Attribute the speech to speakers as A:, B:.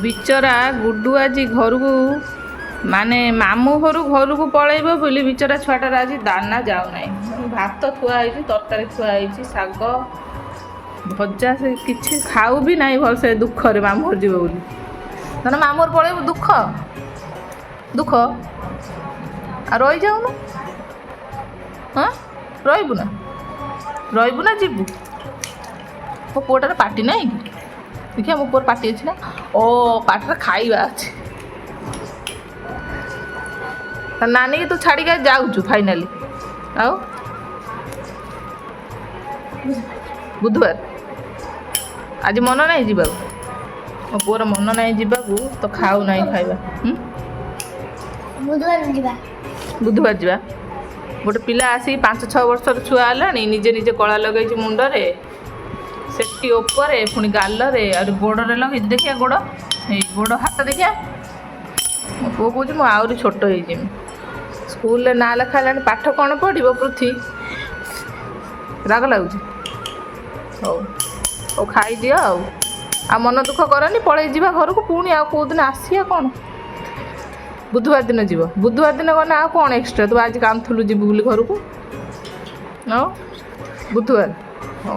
A: बिचरा गुड्डू आज घर को माने मामू घर को पलैब बोली बिचरा छुआटार आज दाना जाऊ ना भात थुआई तरकारी थुआई शाग भजा से किसी खाऊ भी ना भलसे दुख रे मामू घर जीव बोली ना मामू घर पलैब दुख दुख आ रही जाऊन हाँ रही ना जीवु मो पुअटार पार्टी ना देखिए मो पुअर पार्टी अच्छी ना ओ पार्टी खाइबा अच्छे नानी की तू छाड़ी जाऊँ फाइनाली आओ बुधवार आज मन नहीं जीवा मो पुअर मन नहीं जीवा तो खाऊ नहीं खाइबा बुधवार जा गोटे पिला आसिक 5-6 वर्षर छुआ है निजे निजे कला लगे मुंडरे सेफ्टी उपरे पुणी गालरे और गोड़े लगे देखिए गोड़ गोड़ हाथ देखिए मो पु कह आहरी छोट हो स्कूल ना लिखा पाठ कौन पढ़ो पृथ्वी राग लगुच हो खाई दियो आ मन दुख करनी पलि जा घर को पुणी आ कौ दिन आसिया कौन बुधवार दिन जीव बुधवार दिन गना आ कौन एक्सट्रा तू आज कांथुलू जीव बोली घर को बुधवार हो